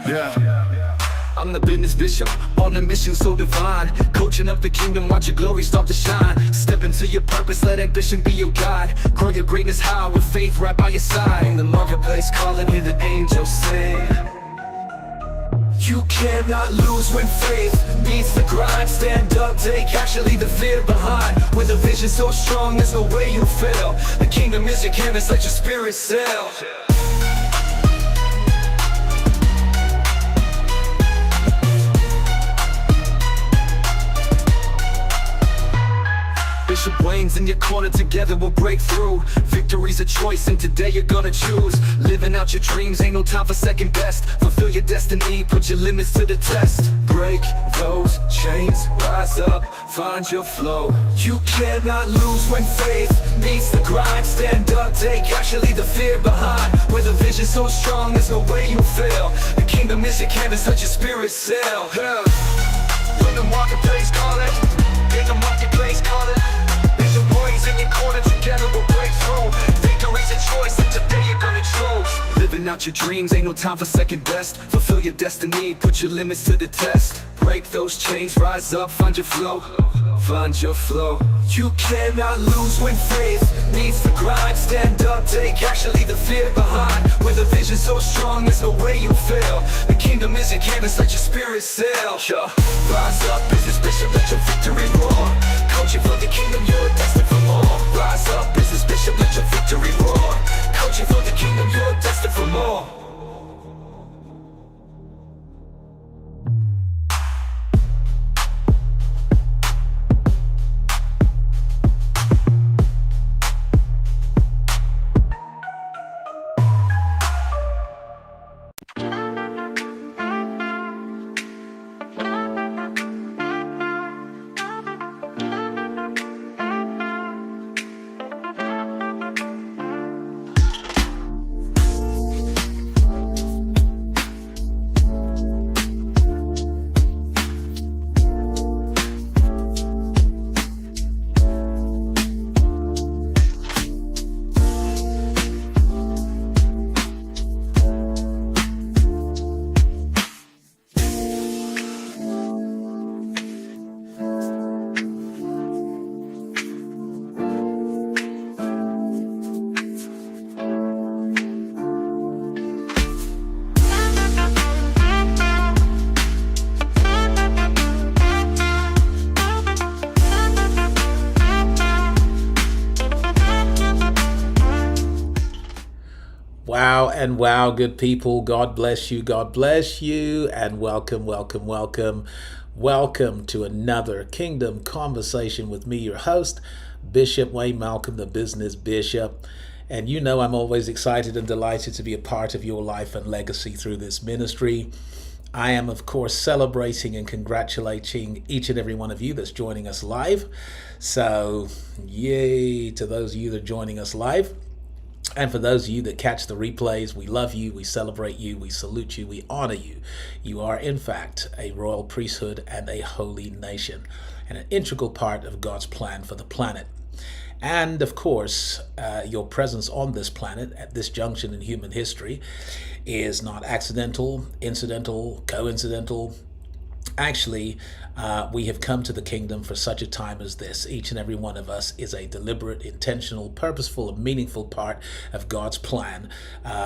I'm the business bishop, on a mission so divine. Coaching up the kingdom, watch your glory start to shine. Step into your purpose, let ambition be your guide. Grow your greatness high with faith right by your side. In the marketplace, calling, hear the angels sing. You cannot lose when faith meets the grind. Stand up, take action, leave the fear behind. With a vision so strong, there's no way you'll fail. The kingdom is your canvas, let your spirit sail. Bishop Wayne's in your corner, together we'll break through. Victory's a choice and today you're gonna choose. Living out your dreams, ain't no time for second best. Fulfill your destiny, put your limits to the test. Break those chains, rise up, find your flow. You cannot lose when faith meets the grind. Stand up, take action, leave the fear behind. With a vision so strong, there's no way you'll fail. The kingdom is your canvas, let your spirit sail. When the marketplace call it, in the marketplace call it. In your corner, together we'll break through. Victory's a choice, and today you're gonna choose. Living out your dreams, ain't no time for second best. Fulfill your destiny, put your limits to the test. Break those chains, rise up, find your flow. Find your flow. You cannot lose when faith meets the grind. Stand up, take action, leave the fear behind. With a vision so strong, there's no way you'll fail. The kingdom is your canvas, let your spirit sail. Rise up, business bishop, let your victory roar. Coaching for the kingdom, you're destined for more. Rise up, business bishop, let your victory roar. Coaching for the kingdom, you're destined for more. Wow, good people. God bless you. God bless you. And welcome, welcome, welcome. Welcome to another Kingdom Conversation with me, your host, Bishop Wayne Malcolm, the business bishop. And you know I'm always excited and delighted to be a part of your life and legacy through this ministry. I am, of course, celebrating and congratulating each and every one of you that's joining us live. So, yay to those of you that are joining us live. And for those of you that catch the replays, we love you, we celebrate you, we salute you, we honor you. You are, in fact, a royal priesthood and a holy nation, and an integral part of God's plan for the planet. And, of course, your presence on this planet at this junction in human history is not accidental, incidental, coincidental. Actually, we have come to the kingdom for such a time as this. Each and every one of us is a deliberate, intentional, purposeful, and meaningful part of God's plan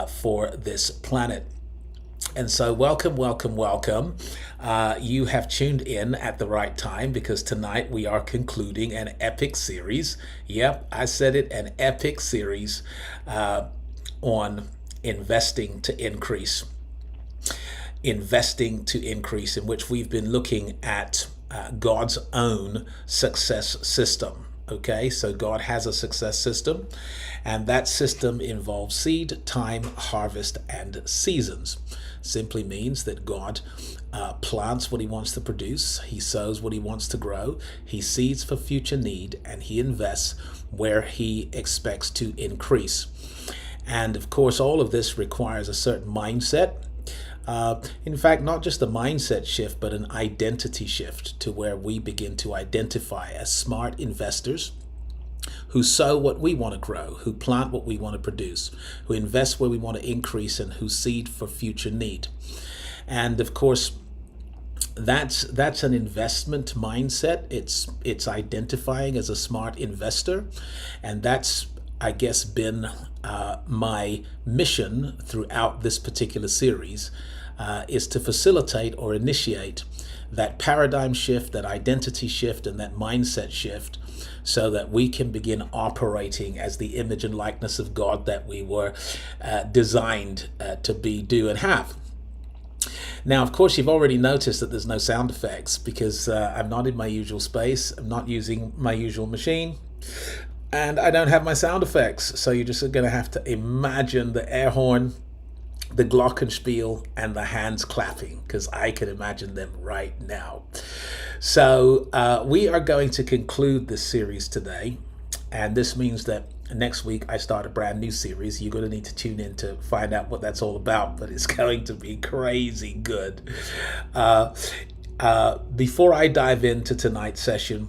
for this planet. And so welcome, welcome, welcome. You have tuned in at the right time, because tonight we are concluding an epic series. Yep, I said it, an epic series on investing to increase. Investing to increase, in which we've been looking at God's own success system. Okay, so God has a success system, and that system involves seed, time, harvest, and seasons. Simply means that God plants what he wants to produce, he sows what he wants to grow, he seeds for future need, and he invests where he expects to increase. And of course, all of this requires a certain mindset. In fact, not just a mindset shift, but an identity shift, to where we begin to identify as smart investors who sow what we want to grow, who plant what we want to produce, who invest where we want to increase, and who seed for future need. And of course, that's an investment mindset. It's identifying as a smart investor, and that's, I guess, been my mission throughout this particular series, is to facilitate or initiate that paradigm shift, that identity shift, and that mindset shift, so that we can begin operating as the image and likeness of God that we were designed to be, do, and have. Now, of course, you've already noticed that there's no sound effects because I'm not in my usual space. I'm not using my usual machine, and I don't have my sound effects. So you're just going to have to imagine the air horn, the glockenspiel, and the hands clapping, because I can imagine them right now. So we are going to conclude this series today, and this means that next week I start a brand new series. You're going to need to tune in to find out what that's all about, but it's going to be crazy good. Before I dive into tonight's session,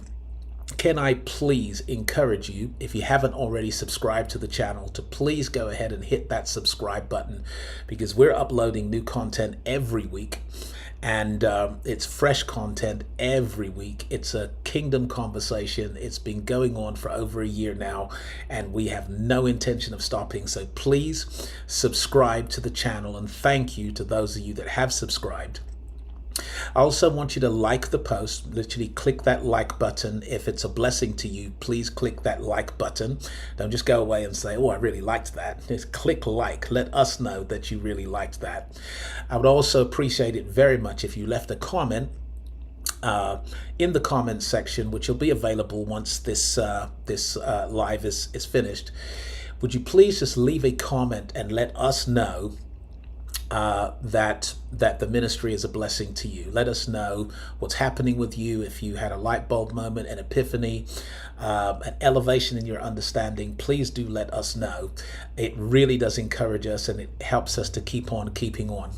can I please encourage you, if you haven't already subscribed to the channel, to please go ahead and hit that subscribe button, because we're uploading new content every week, and it's fresh content every week. It's a kingdom conversation. It's been going on for over a year now, and we have no intention of stopping. So please subscribe to the channel, and thank you to those of you that have subscribed. I also want you to like the post. Literally click that like button. If it's a blessing to you, please click that like button. Don't just go away and say, oh, I really liked that. Just click like. Let us know that you really liked that. I would also appreciate it very much if you left a comment in the comments section, which will be available once this live is finished. Would you please just leave a comment and let us know that the ministry is a blessing to you. Let us know what's happening with you. If you had a light bulb moment, an epiphany, an elevation in your understanding, please do let us know. It really does encourage us, and it helps us to keep on keeping on.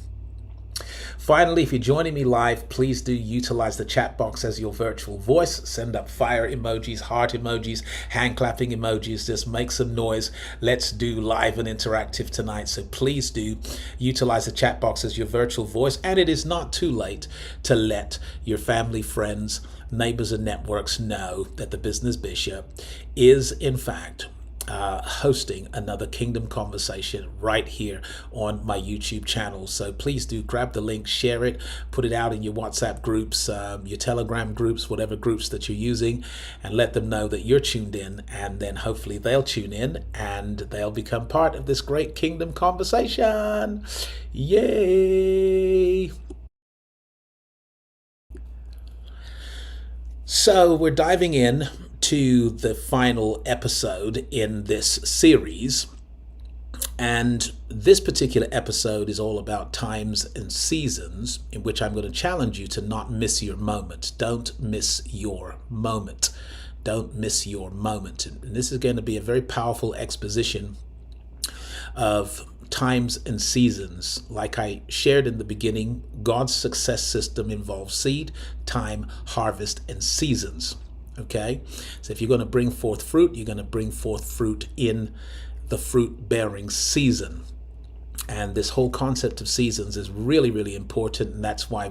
Finally, if you're joining me live, please do utilize the chat box as your virtual voice. Send up fire emojis, heart emojis, hand clapping emojis. Just make some noise. Let's do live and interactive tonight. So please do utilize the chat box as your virtual voice. And it is not too late to let your family, friends, neighbors, and networks know that the Business Bishop is, in fact, hosting another Kingdom Conversation right here on my YouTube channel. So please do grab the link, share it, put it out in your WhatsApp groups, your Telegram groups, whatever groups that you're using, and let them know that you're tuned in, and then hopefully they'll tune in and they'll become part of this great Kingdom Conversation. Yay! So we're diving in to the final episode in this series, and this particular episode is all about times and seasons, in which I'm going to challenge you to not miss your moment. Don't miss your moment. Don't miss your moment. And this is going to be a very powerful exposition of times and seasons. Like I shared in the beginning, God's success system involves seed, time, harvest, and seasons. Okay, so if you're going to bring forth fruit, you're going to bring forth fruit in the fruit bearing season. And this whole concept of seasons is really, really important. And that's why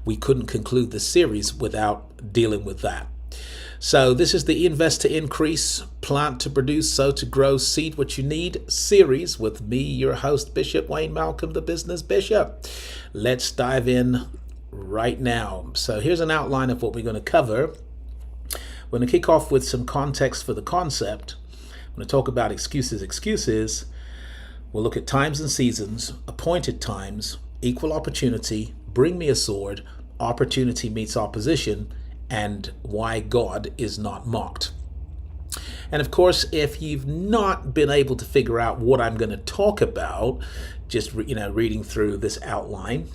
we couldn't conclude this series without dealing with that. So this is the Invest to Increase, Plant to Produce, Sow to Grow, Seed What You Need series with me, your host, Bishop Wayne Malcolm, the Business Bishop. Let's dive in right now. So here's an outline of what we're going to cover. We're going to kick off with some context for the concept. I'm going to talk about excuses. We'll look at times and seasons, appointed times, equal opportunity, bring me a sword, opportunity meets opposition, and why God is not mocked. And of course, if you've not been able to figure out what I'm going to talk about, just reading through this outline,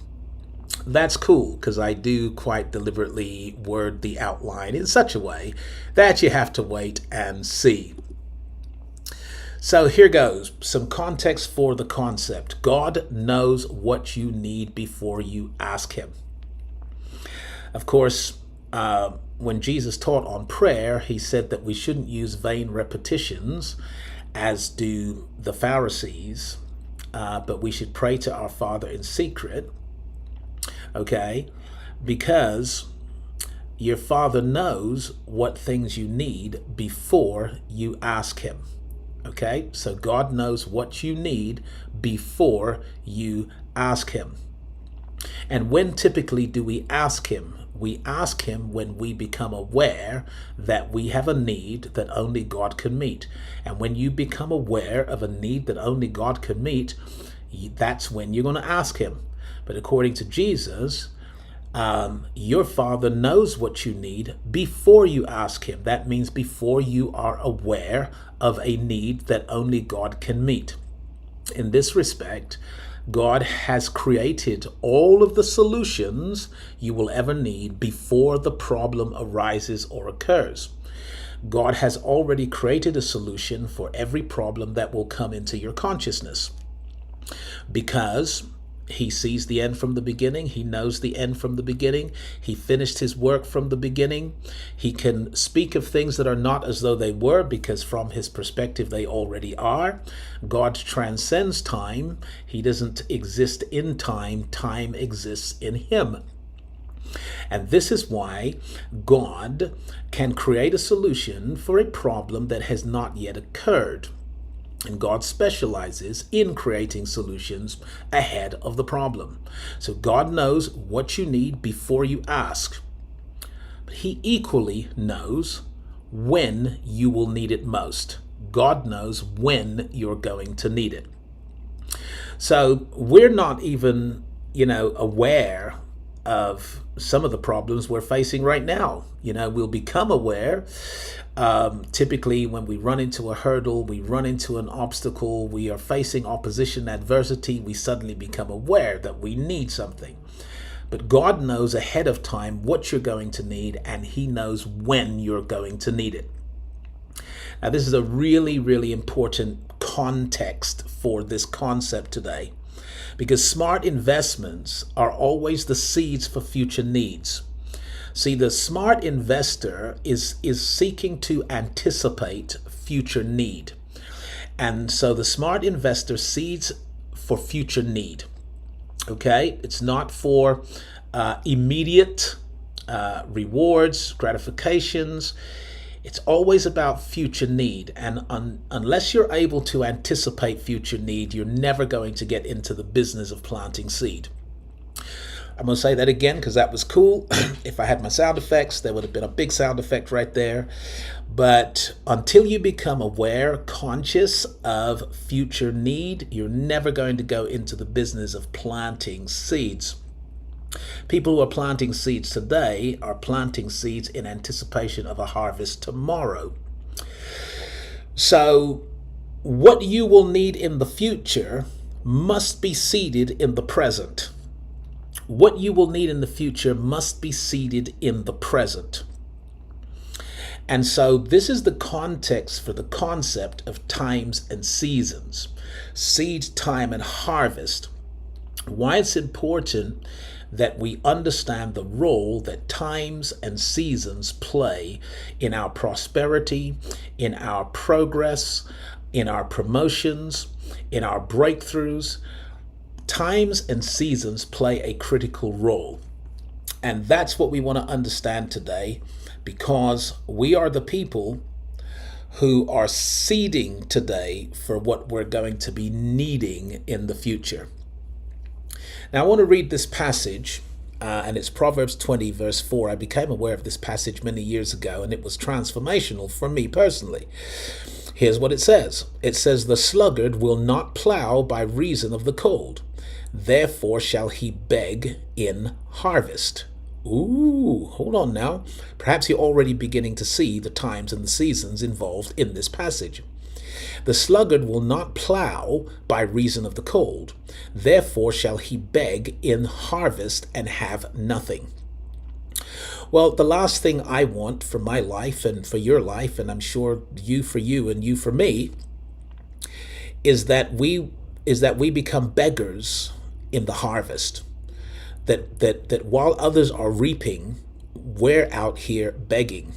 that's cool, because I do quite deliberately word the outline in such a way that you have to wait and see. So here goes, some context for the concept. God knows what you need before you ask him. Of course, when Jesus taught on prayer, he said that we shouldn't use vain repetitions, as do the Pharisees, but we should pray to our Father in secret. Okay? Because your Father knows what things you need before you ask Him. Okay? So God knows what you need before you ask Him. And when typically do we ask Him? We ask Him when we become aware that we have a need that only God can meet. And when you become aware of a need that only God can meet, that's when you're going to ask Him. But according to Jesus, your Father knows what you need before you ask Him. That means before you are aware of a need that only God can meet. In this respect, God has created all of the solutions you will ever need before the problem arises or occurs. God has already created a solution for every problem that will come into your consciousness, because He sees the end from the beginning. He knows the end from the beginning. He finished His work from the beginning. He can speak of things that are not as though they were, because from His perspective, they already are. God transcends time. He doesn't exist in time. Time exists in Him. And this is why God can create a solution for a problem that has not yet occurred. And God specializes in creating solutions ahead of the problem. So God knows what you need before you ask. But He equally knows when you will need it most. God knows when you're going to need it. So we're not even, aware of some of the problems we're facing right now. We'll become aware. Typically, when we run into a hurdle, we run into an obstacle, we are facing opposition, adversity, we suddenly become aware that we need something. But God knows ahead of time what you're going to need, and He knows when you're going to need it. Now, this is a really, really important context for this concept today, because smart investments are always the seeds for future needs. See, the smart investor is seeking to anticipate future need. And so the smart investor seeds for future need. Okay? It's not for immediate rewards, gratifications. It's always about future need. And unless you're able to anticipate future need, you're never going to get into the business of planting seed. I'm going to say that again because that was cool. If I had my sound effects, there would have been a big sound effect right there. But until you become aware, conscious of future need, you're never going to go into the business of planting seeds. People who are planting seeds today are planting seeds in anticipation of a harvest tomorrow. So what you will need in the future must be seeded in the present. What you will need in the future must be seeded in the present. And so this is the context for the concept of times and seasons, seed time and harvest. Why it's important that we understand the role that times and seasons play in our prosperity, in our progress, in our promotions, in our breakthroughs. Times and seasons play a critical role. And that's what we want to understand today, because we are the people who are seeding today for what we're going to be needing in the future. Now I want to read this passage, and it's Proverbs 20 verse 4. I became aware of this passage many years ago, and it was transformational for me personally. Here's what it says. It says, "The sluggard will not plow by reason of the cold. Therefore shall he beg in harvest." Ooh, hold on now. Perhaps you're already beginning to see the times and the seasons involved in this passage. The sluggard will not plow by reason of the cold. Therefore shall he beg in harvest and have nothing. Well, the last thing I want for my life and for your life, and I'm sure you for you and you for me, is that we become beggars in the harvest. That while others are reaping, we're out here begging.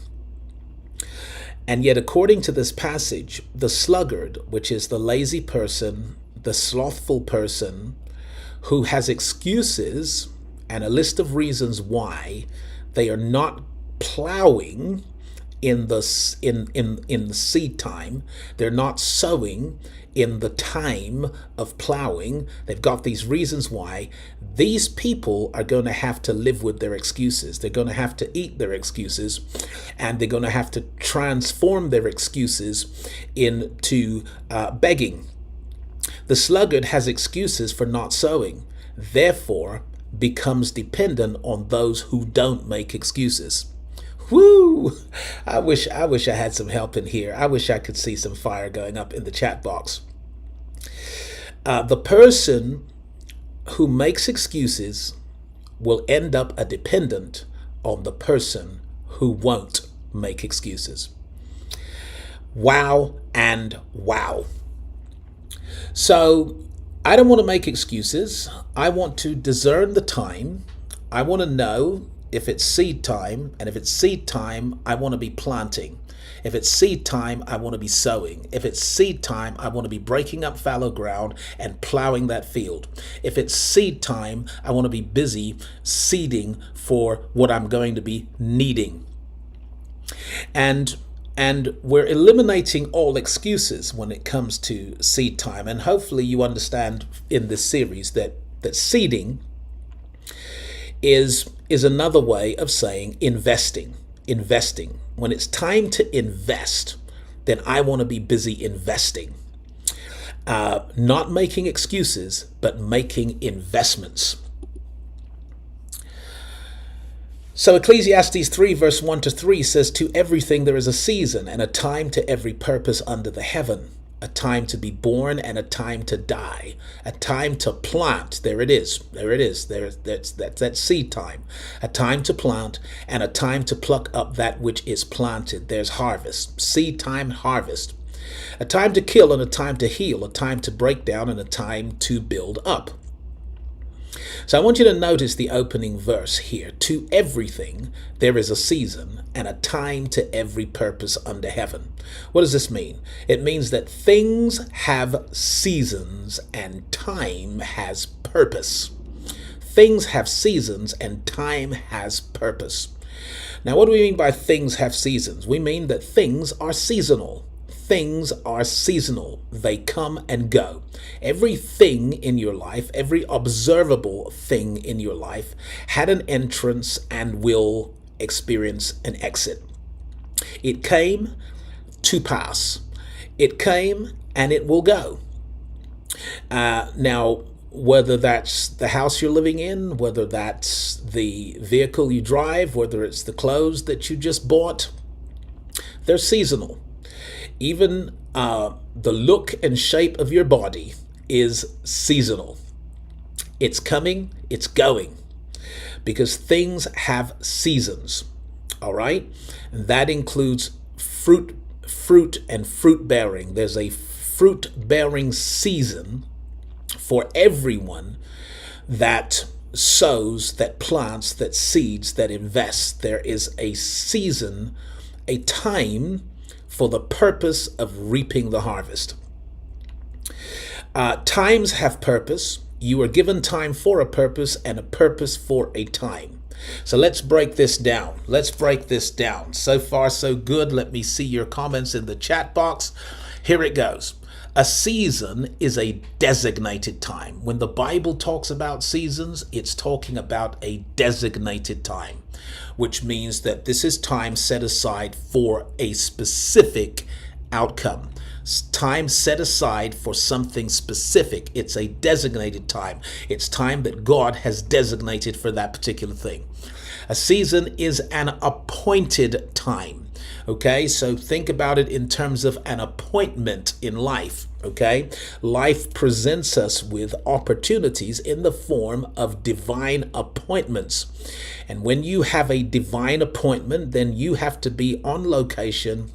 And yet, according to this passage, the sluggard, which is the lazy person, the slothful person who has excuses and a list of reasons why they are not plowing in the seed time. They're not sowing in the time of plowing. They've got these reasons why. These people are going to have to live with their excuses. They're going to have to eat their excuses, and they're going to have to transform their excuses into begging. The sluggard has excuses for not sowing, therefore becomes dependent on those who don't make excuses. Woo! I wish I had some help in here. I wish I could see some fire going up in the chat box. The person who makes excuses will end up a dependent on the person who won't make excuses. Wow and wow. So I don't want to make excuses. I want to discern the time. I want to know if it's seed time, and if it's seed time, I want to be planting. If it's seed time, I want to be sowing. If it's seed time, I want to be breaking up fallow ground and plowing that field. If it's seed time, I want to be busy seeding for what I'm going to be needing. And we're eliminating all excuses when it comes to seed time. And hopefully you understand in this series that seeding is another way of saying investing. When it's time to invest, then I want to be busy investing. Not making excuses, but making investments. So Ecclesiastes 3 verse 1 to 3 says, "To everything there is a season, and a time to every purpose under the heaven. A time to be born and a time to die. A time to plant." There it is. That's seed time. A time to plant and a time to pluck up that which is planted. There's harvest. Seed time, harvest. A time to kill and a time to heal. A time to break down and a time to build up. So I want you to notice the opening verse here. To everything there is a season and a time to every purpose under heaven. What does this mean? It means that things have seasons and time has purpose. Things have seasons and time has purpose. Now, what do we mean by things have seasons? We mean that things are seasonal. Things are seasonal. They come and go. Everything in your life, every observable thing in your life had an entrance and will experience an exit. It came to pass. It came and it will go. Now, whether that's the house you're living in, whether that's the vehicle you drive, whether it's the clothes that you just bought, they're seasonal. Even the look and shape of your body is seasonal. It's coming, it's going, because things have seasons. All right? And that includes fruit and fruit bearing. There's a fruit bearing season for everyone that sows, that plants, that seeds, that invests. There is a season, a time for the purpose of reaping the harvest. Times have purpose. You are given time for a purpose and a purpose for a time. So let's break this down. So far, so good. Let me see your comments in the chat box. Here it goes. A season is a designated time. When the Bible talks about seasons, it's talking about a designated time, which means that this is time set aside for a specific outcome. Time set aside for something specific. It's a designated time. It's time that God has designated for that particular thing. A season is an appointed time. Okay, so think about it in terms of an appointment in life. Okay, life presents us with opportunities in the form of divine appointments. And when you have a divine appointment, then you have to be on location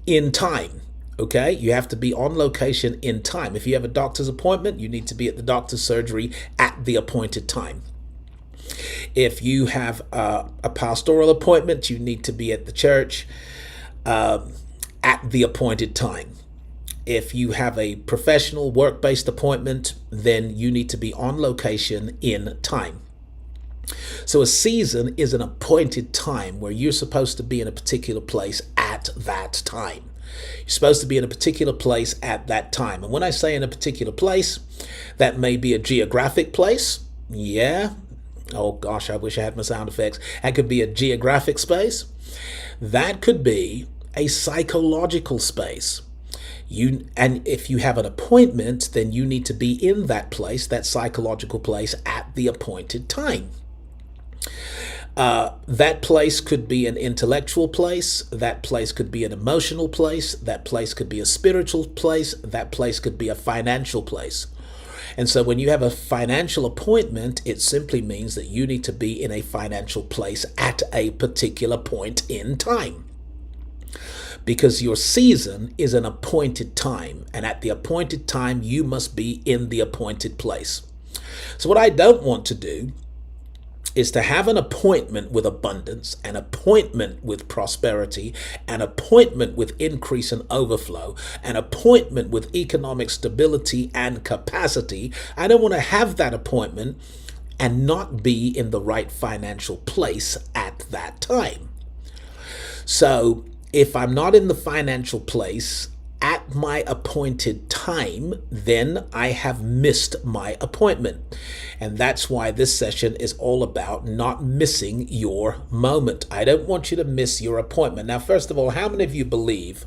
in time. Okay, you have to be on location in time. If you have a doctor's appointment, you need to be at the doctor's surgery at the appointed time. If you have a pastoral appointment, you need to be at the church at the appointed time. If you have a professional work-based appointment, then you need to be on location in time. So a season is an appointed time where you're supposed to be in a particular place at that time. You're supposed to be in a particular place at that time. And when I say in a particular place, that may be a geographic place. Yeah. Oh gosh, I wish I had my sound effects. That could be a geographic space. That could be a psychological space. And if you have an appointment, then you need to be in that place, that psychological place, at the appointed time. That place could be an intellectual place. That place could be an emotional place. That place could be a spiritual place. That place could be a financial place. And so when you have a financial appointment, it simply means that you need to be in a financial place at a particular point in time. Because your season is an appointed time, and at the appointed time, you must be in the appointed place. So what I don't want to do is to have an appointment with abundance, an appointment with prosperity, an appointment with increase and overflow, an appointment with economic stability and capacity. I don't want to have that appointment and not be in the right financial place at that time. So if I'm not in the financial place at my appointed time, then I have missed my appointment. And that's why this session is all about not missing your moment. I don't want you to miss your appointment. Now, first of all, how many of you believe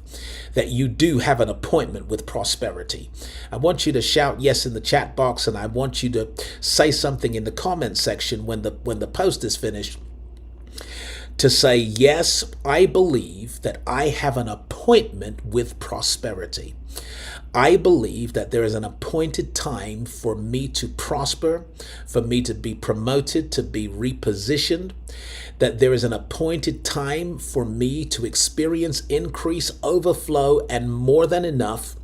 that you do have an appointment with prosperity? I want you to shout yes in the chat box, and I want you to say something in the comment section when the post is finished, to say, yes, I believe that I have an appointment with prosperity. I believe that there is an appointed time for me to prosper, for me to be promoted, to be repositioned, that there is an appointed time for me to experience increase, overflow, and more than enough.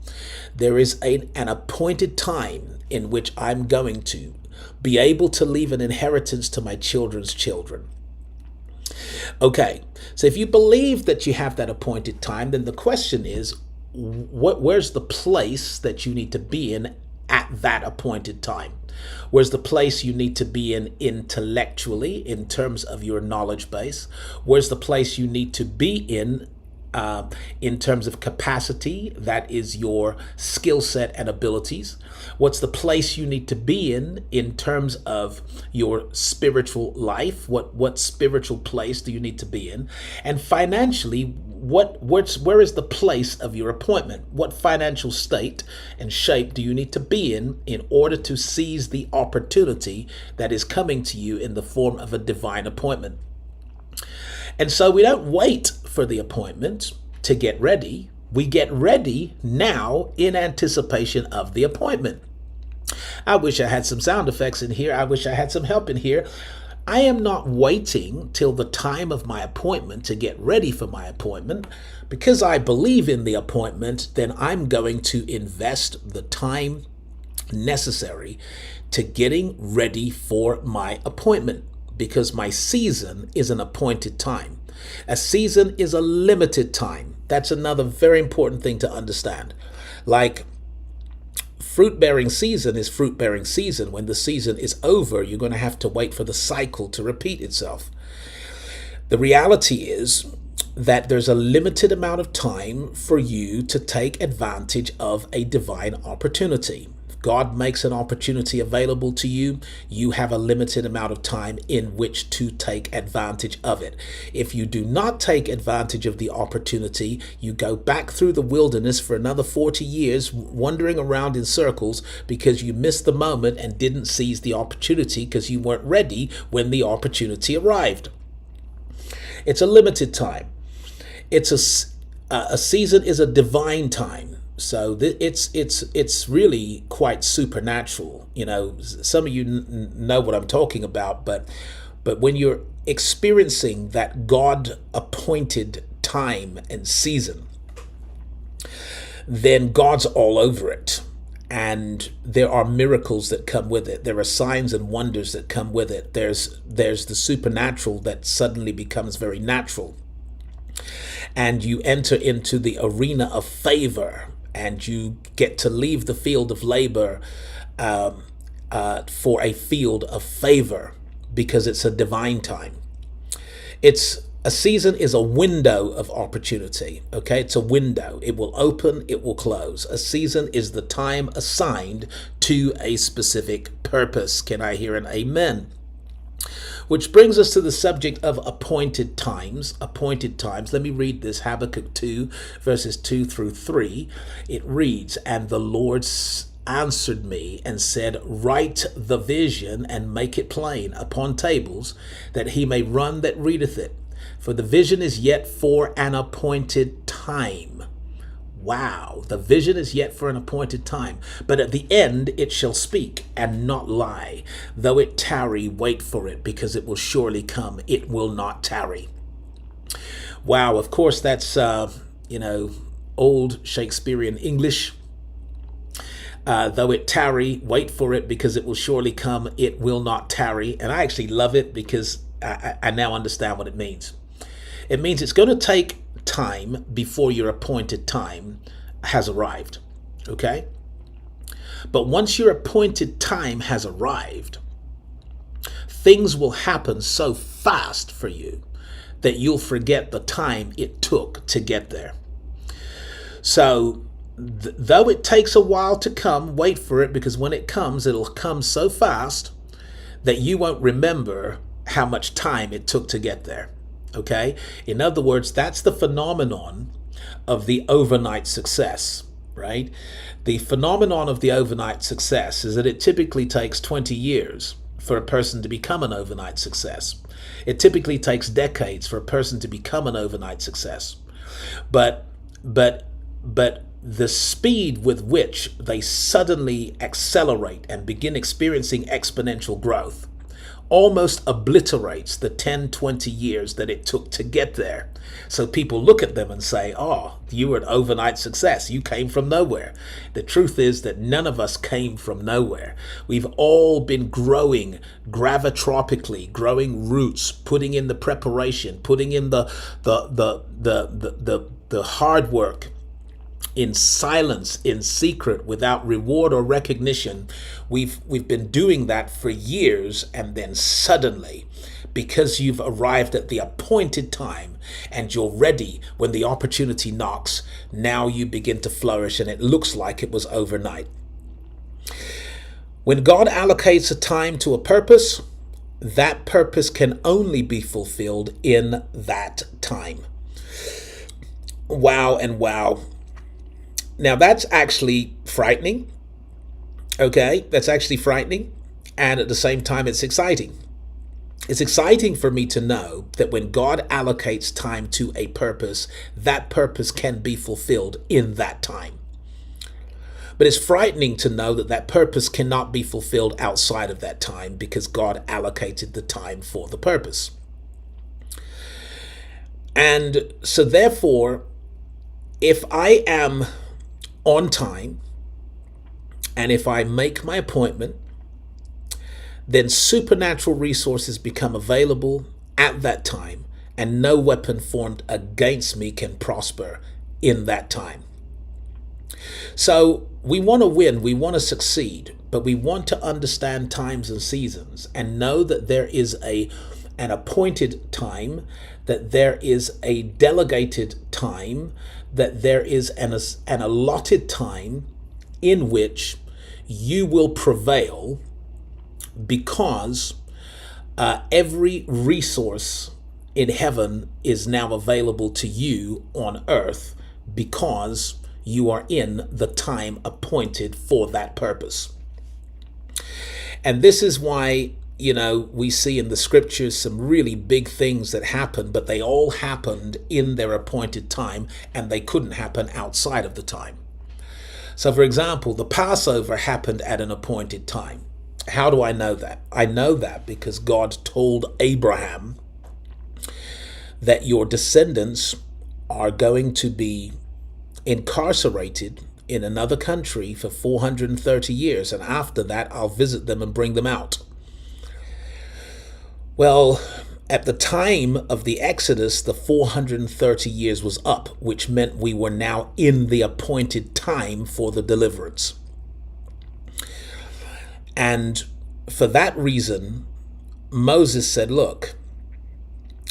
There is an appointed time in which I'm going to be able to leave an inheritance to my children's children. Okay, so if you believe that you have that appointed time, then the question is, where's the place that you need to be in at that appointed time? Where's the place you need to be in intellectually in terms of your knowledge base? Where's the place you need to be in terms of capacity, that is your skill set and abilities? What's the place you need to be in terms of your spiritual life? What spiritual place do you need to be in? And financially, where is the place of your appointment? What financial state and shape do you need to be in order to seize the opportunity that is coming to you in the form of a divine appointment? And so we don't wait for the appointment to get ready. We get ready now in anticipation of the appointment. I wish I had some sound effects in here. I wish I had some help in here. I am not waiting till the time of my appointment to get ready for my appointment. Because I believe in the appointment, then I'm going to invest the time necessary to getting ready for my appointment, because my season is an appointed time. A season is a limited time. That's another very important thing to understand. Like, fruit-bearing season is fruit-bearing season. When the season is over, you're going to have to wait for the cycle to repeat itself. The reality is that there's a limited amount of time for you to take advantage of a divine opportunity. God makes an opportunity available to you, you have a limited amount of time in which to take advantage of it. If you do not take advantage of the opportunity, you go back through the wilderness for another 40 years, wandering around in circles because you missed the moment and didn't seize the opportunity because you weren't ready when the opportunity arrived. It's a limited time. It's a season is a divine time. So it's really quite supernatural. You know, some of you know what I'm talking about, but when you're experiencing that God appointed time and season, then God's all over it. And there are miracles that come with it. There are signs and wonders that come with it. There's the supernatural that suddenly becomes very natural. And you enter into the arena of favor and you get to leave the field of labor for a field of favor because it's a divine time. It's a season is a window of opportunity. Okay, it's a window. It will open, it will close. A season is the time assigned to a specific purpose. Can I hear an amen? Which brings us to the subject of appointed times. Appointed times. Let me read this, Habakkuk 2, verses 2 through 3. It reads, "And the Lord answered me and said, Write the vision and make it plain upon tables, that he may run that readeth it. For the vision is yet for an appointed time." Wow, the vision is yet for an appointed time, but at the end it shall speak and not lie. Though it tarry, wait for it, because it will surely come. It will not tarry. Wow, of course, that's, old Shakespearean English. Though it tarry, wait for it, because it will surely come. It will not tarry. And I actually love it because I now understand what it means. It means it's going to take time before your appointed time has arrived. Okay? But once your appointed time has arrived, things will happen so fast for you that you'll forget the time it took to get there. So, though it takes a while to come, wait for it, because when it comes, it'll come so fast that you won't remember how much time it took to get there. Okay? In other words, that's the phenomenon of the overnight success, right? The phenomenon of the overnight success is that it typically takes 20 years for a person to become an overnight success. It typically takes decades for a person to become an overnight success. But the speed with which they suddenly accelerate and begin experiencing exponential growth almost obliterates the 10, 20 years that it took to get there. So people look at them and say, oh, you were an overnight success. You came from nowhere. The truth is that none of us came from nowhere. We've all been growing gravitropically, growing roots, putting in the preparation, putting in the hard work, in silence, in secret, without reward or recognition. We've been doing that for years, and then suddenly, because you've arrived at the appointed time and you're ready when the opportunity knocks, now you begin to flourish, and it looks like it was overnight. When God allocates a time to a purpose, that purpose can only be fulfilled in that time. Wow and wow. Now that's actually frightening. Okay, that's actually frightening. And at the same time, it's exciting. It's exciting for me to know that when God allocates time to a purpose, that purpose can be fulfilled in that time. But it's frightening to know that that purpose cannot be fulfilled outside of that time, because God allocated the time for the purpose. And so therefore, if I am on time, and if I make my appointment, then supernatural resources become available at that time, and no weapon formed against me can prosper in that time. So we want to win, we want to succeed, but we want to understand times and seasons and know that there is an appointed time, that there is a delegated time, that there is an allotted time in which you will prevail, because every resource in heaven is now available to you on earth, because you are in the time appointed for that purpose. And this is why, we see in the scriptures some really big things that happen, but they all happened in their appointed time, and they couldn't happen outside of the time. So, for example, the Passover happened at an appointed time. How do I know that? I know that because God told Abraham that your descendants are going to be incarcerated in another country for 430 years, and after that I'll visit them and bring them out. Well, At the time of the Exodus, the 430 years was up, which meant we were now in the appointed time for the deliverance. And for that reason, Moses said, look,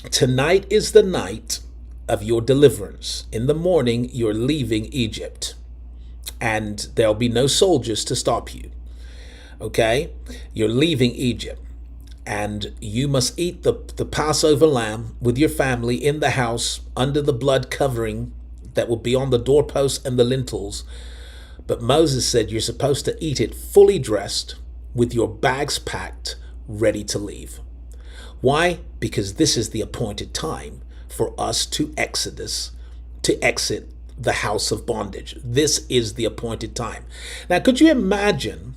tonight is the night of your deliverance. In the morning, you're leaving Egypt, and there'll be no soldiers to stop you. Okay? You're leaving Egypt. And you must eat the Passover lamb with your family in the house under the blood covering that will be on the doorposts and the lintels. But Moses said you're supposed to eat it fully dressed with your bags packed, ready to leave. Why? Because this is the appointed time for us to exit the house of bondage. This is the appointed time. Now, could you imagine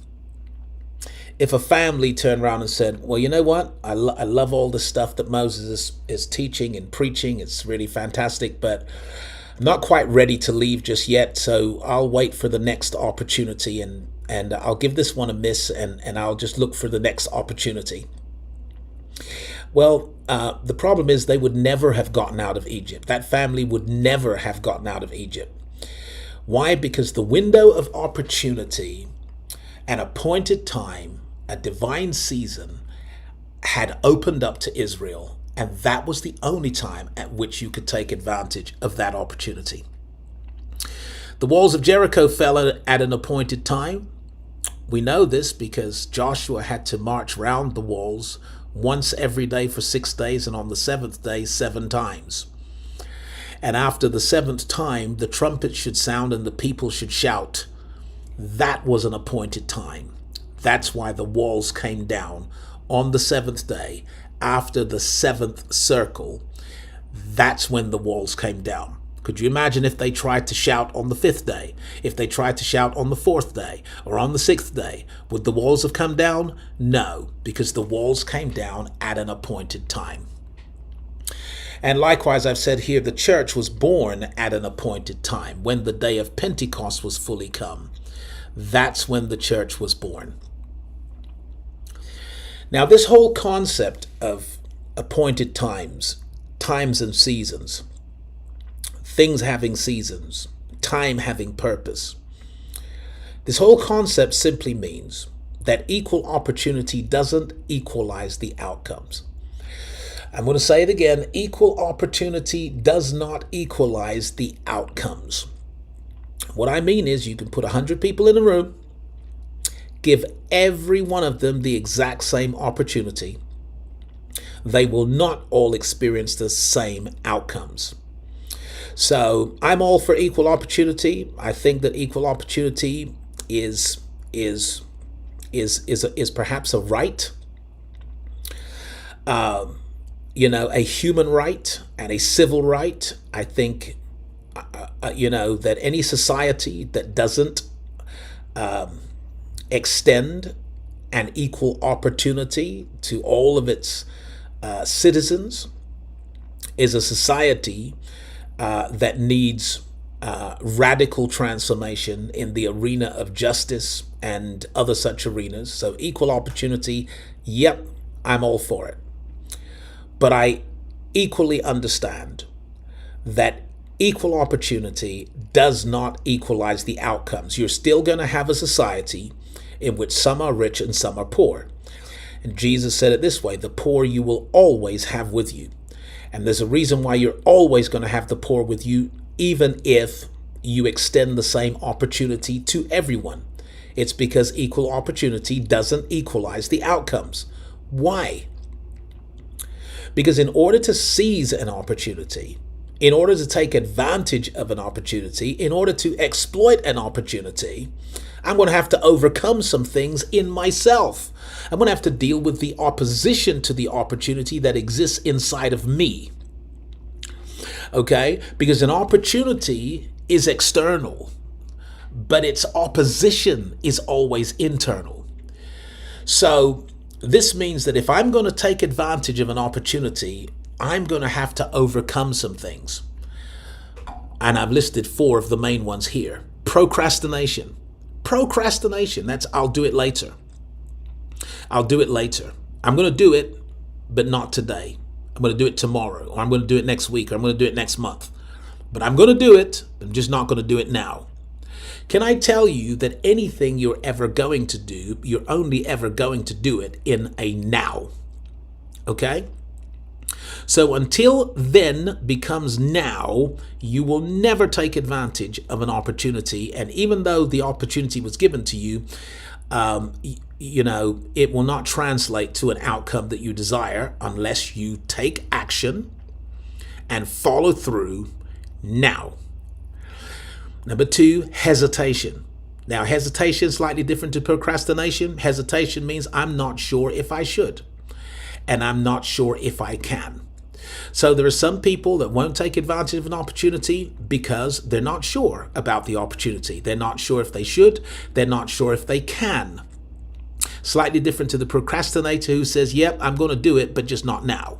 if a family turned around and said, well, you know what? I love all the stuff that Moses is teaching and preaching. It's really fantastic, but I'm not quite ready to leave just yet. So I'll wait for the next opportunity and I'll give this one a miss and I'll just look for the next opportunity. Well, the problem is they would never have gotten out of Egypt. That family would never have gotten out of Egypt. Why? Because the window of opportunity, an appointed time, a divine season had opened up to Israel, and that was the only time at which you could take advantage of that opportunity. The walls of Jericho fell at an appointed time. We know this because Joshua had to march round the walls once every day for 6 days, and on the seventh day 7 times. And after the 7th time, the trumpet should sound and the people should shout. That was an appointed time. That's why the walls came down on the 7th day. After the 7th circle, that's when the walls came down. Could you imagine if they tried to shout on the 5th day? If they tried to shout on the 4th day or on the 6th day, would the walls have come down? No, because the walls came down at an appointed time. And likewise, I've said here, the church was born at an appointed time, when the day of Pentecost was fully come. That's when the church was born. Now, this whole concept of appointed times and seasons, things having seasons, time having purpose, this whole concept simply means that equal opportunity doesn't equalize the outcomes. I'm going to say it again, equal opportunity does not equalize the outcomes. What I mean is you can put 100 people in a room, give every one of them the exact same opportunity. They will not all experience the same outcomes. So I'm all for equal opportunity. I think that equal opportunity is perhaps a right, a human right and a civil right. I think, that any society that doesn't extend an equal opportunity to all of its citizens is a society that needs radical transformation in the arena of justice and other such arenas. So equal opportunity, yep, I'm all for it. But I equally understand that equal opportunity does not equalize the outcomes. You're still going to have a society in which some are rich and some are poor. And Jesus said it this way, the poor you will always have with you. And there's a reason why you're always going to have the poor with you, even if you extend the same opportunity to everyone. It's because equal opportunity doesn't equalize the outcomes. Why? Because in order to seize an opportunity, in order to take advantage of an opportunity, in order to exploit an opportunity, I'm going to have to overcome some things in myself. I'm going to have to deal with the opposition to the opportunity that exists inside of me. Okay? Because an opportunity is external, but its opposition is always internal. So this means that if I'm going to take advantage of an opportunity, I'm going to have to overcome some things. And I've listed 4 of the main ones here. Procrastination. That's I'll do it later. I'm going to do it, but not today. I'm going to do it tomorrow, or I'm going to do it next week, or I'm going to do it next month. But I'm going to do it. I'm just not going to do it now. Can I tell you that anything you're ever going to do, you're only ever going to do it in a now? Okay? So until then becomes now, you will never take advantage of an opportunity. And even though the opportunity was given to you, it will not translate to an outcome that you desire unless you take action and follow through now. Number 2, hesitation. Now, hesitation is slightly different to procrastination. Hesitation means I'm not sure if I should, and I'm not sure if I can. So there are some people that won't take advantage of an opportunity because they're not sure about the opportunity. They're not sure if they should. They're not sure if they can. Slightly different to the procrastinator who says, yep, I'm going to do it, but just not now.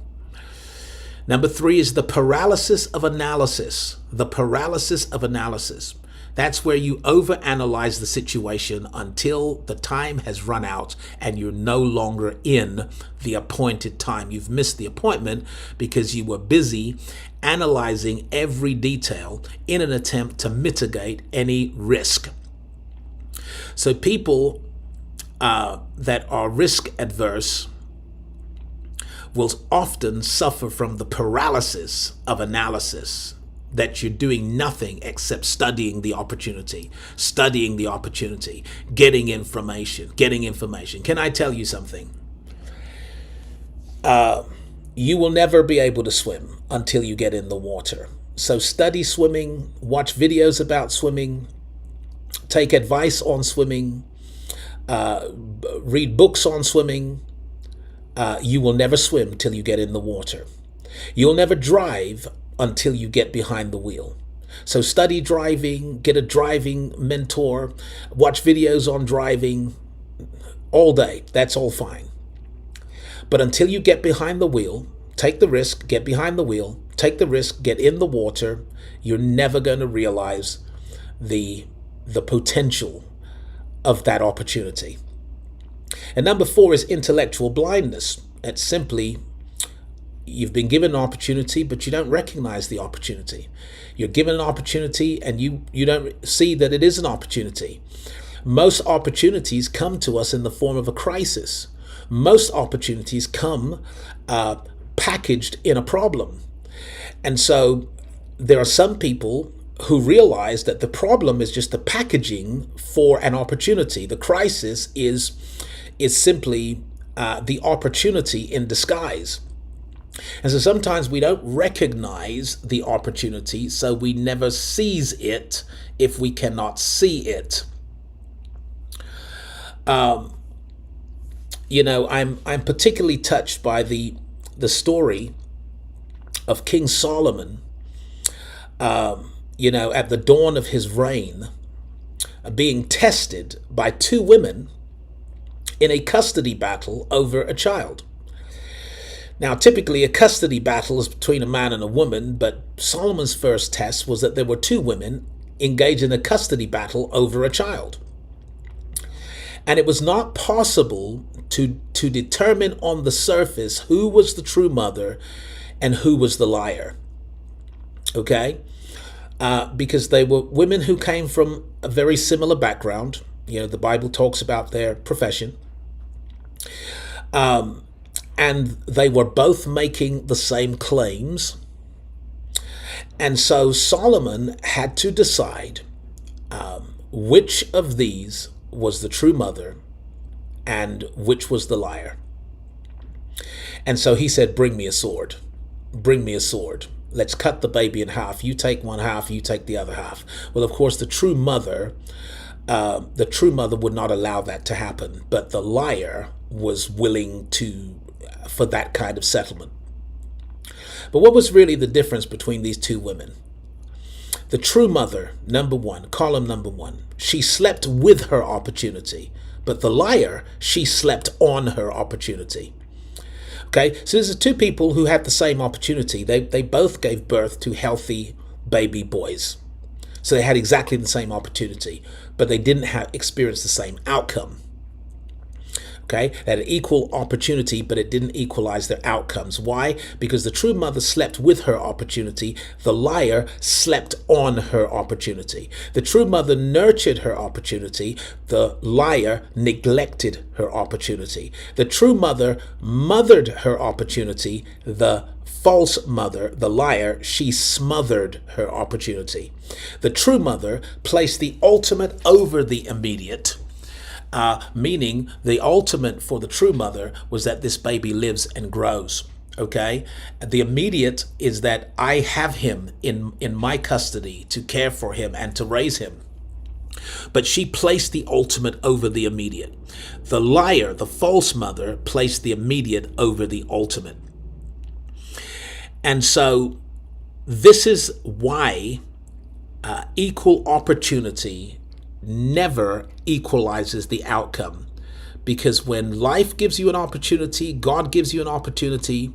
Number 3 is the paralysis of analysis. The paralysis of analysis. That's where you overanalyze the situation until the time has run out and you're no longer in the appointed time. You've missed the appointment because you were busy analyzing every detail in an attempt to mitigate any risk. So people that are risk adverse will often suffer from the paralysis of analysis, that you're doing nothing except studying the opportunity, getting information. Can I tell you something? You will never be able to swim until you get in the water. So study swimming, watch videos about swimming, take advice on swimming, read books on swimming. You will never swim till you get in the water. You'll never drive until you get behind the wheel. So study driving, get a driving mentor, watch videos on driving all day. That's all fine. But until you get behind the wheel, take the risk, get behind the wheel, take the risk, get in the water, you're never going to realize the potential of that opportunity. And number 4 is intellectual blindness. It's simply you've been given an opportunity, but you don't recognize the opportunity. You're given an opportunity and you don't see that it is an opportunity. Most opportunities come to us in the form of a crisis. Most opportunities come packaged in a problem. And so there are some people who realize that the problem is just the packaging for an opportunity. The crisis is simply the opportunity in disguise. And so sometimes we don't recognize the opportunity, so we never seize it if we cannot see it. I'm particularly touched by the story of King Solomon, at the dawn of his reign, being tested by 2 women in a custody battle over a child. Now, typically a custody battle is between a man and a woman, but Solomon's first test was that there were 2 women engaged in a custody battle over a child. And it was not possible to determine on the surface who was the true mother and who was the liar. Okay? Because they were women who came from a very similar background. The Bible talks about their profession. And they were both making the same claims. And so Solomon had to decide which of these was the true mother and which was the liar. And so he said, bring me a sword. Bring me a sword. Let's cut the baby in half. You take one half, you take the other half. Well, of course, the true mother would not allow that to happen. But the liar was willing for that kind of settlement. But what was really the difference between these 2 women? The true mother, column number 1, she slept with her opportunity. But the liar, she slept on her opportunity. Okay, so there's 2 people who had the same opportunity. They both gave birth to healthy baby boys. So they had exactly the same opportunity, but they didn't experience the same outcome. Okay, they had an equal opportunity, but it didn't equalize their outcomes. Why? Because the true mother slept with her opportunity. The liar slept on her opportunity. The true mother nurtured her opportunity. The liar neglected her opportunity. The true mother mothered her opportunity. The false mother, the liar, she smothered her opportunity. The true mother placed the ultimate over the immediate. Meaning the ultimate for the true mother was that this baby lives and grows. Okay, the immediate is that I have him in my custody to care for him and to raise him. But she placed the ultimate over the immediate. The liar, the false mother, placed the immediate over the ultimate. And so this is why equal opportunity never equalizes the outcome. Because when life gives you an opportunity, God gives you an opportunity,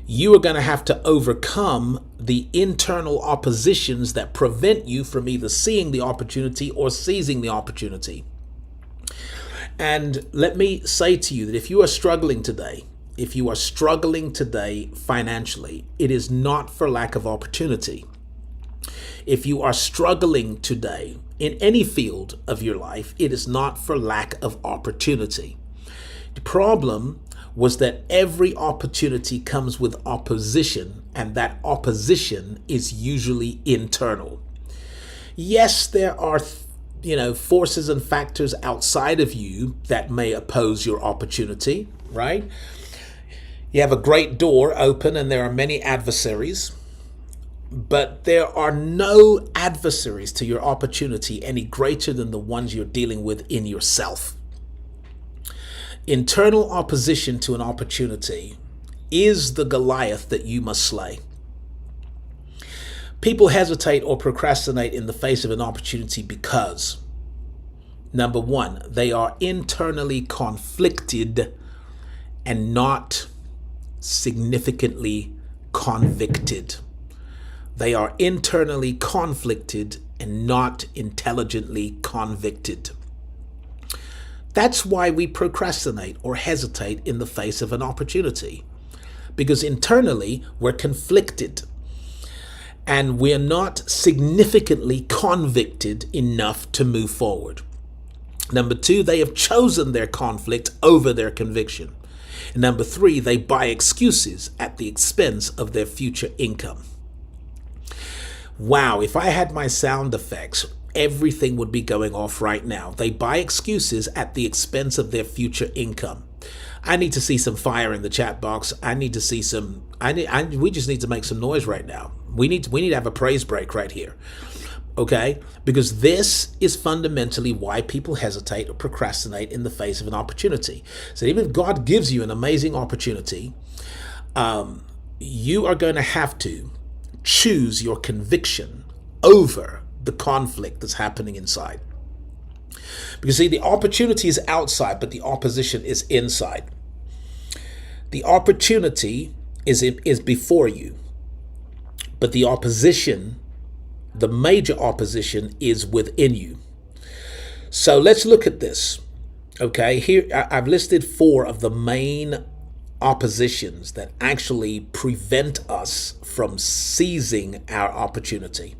you are going to have to overcome the internal oppositions that prevent you from either seeing the opportunity or seizing the opportunity. And let me say to you that if you are struggling today financially, it is not for lack of opportunity. If you are struggling today in any field of your life, it is not for lack of opportunity. The problem was that every opportunity comes with opposition, and that opposition is usually internal. Yes, there are forces and factors outside of you that may oppose your opportunity, right? You have a great door open and there are many adversaries. But there are no adversaries to your opportunity any greater than the ones you're dealing with in yourself. Internal opposition to an opportunity is the Goliath that you must slay. People hesitate or procrastinate in the face of an opportunity because, number one, they are internally conflicted and not significantly convicted. They are internally conflicted and not intelligently convicted. That's why we procrastinate or hesitate in the face of an opportunity, because internally we're conflicted and we're not significantly convicted enough to move forward. Number two, they have chosen their conflict over their conviction. And number three, they buy excuses at the expense of their future income. Wow, if I had my sound effects, everything would be going off right now. They buy excuses at the expense of their future income. I need to see some fire in the chat box. I need to see some, we just need to make some noise right now. We need to have a praise break right here. Okay? Because this is fundamentally why people hesitate or procrastinate in the face of an opportunity. So even if God gives you an amazing opportunity, you are going to have to choose your conviction over the conflict that's happening inside. Because see, the opportunity is outside, but the opposition is inside. The opportunity is before you, but the opposition, the major opposition, is within you. So let's look at this. Okay, here I've listed 4 of the main oppositions that actually prevent us from seizing our opportunity,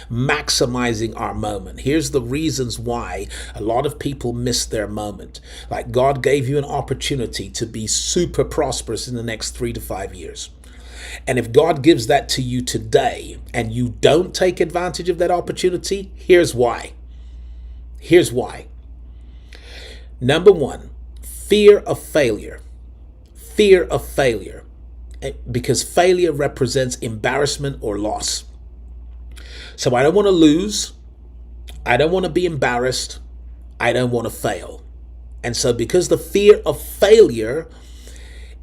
maximizing our moment. Here's the reasons why a lot of people miss their moment. Like, God gave you an opportunity to be super prosperous in the next 3 to 5 years. And if God gives that to you today and you don't take advantage of that opportunity, here's why. Here's why. Number 1, fear of failure. Fear of failure, because failure represents embarrassment or loss. So I don't want to lose. I don't want to be embarrassed. I don't want to fail. And so because the fear of failure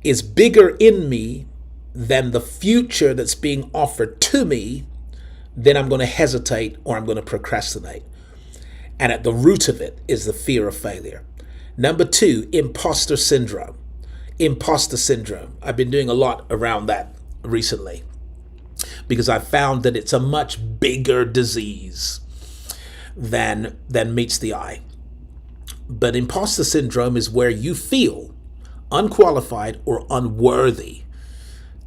is bigger in me than the future that's being offered to me, then I'm going to hesitate or I'm going to procrastinate. And at the root of it is the fear of failure. Number 2, imposter syndrome. Imposter syndrome. I've been doing a lot around that recently because I've found that it's a much bigger disease than meets the eye. But imposter syndrome is where you feel unqualified or unworthy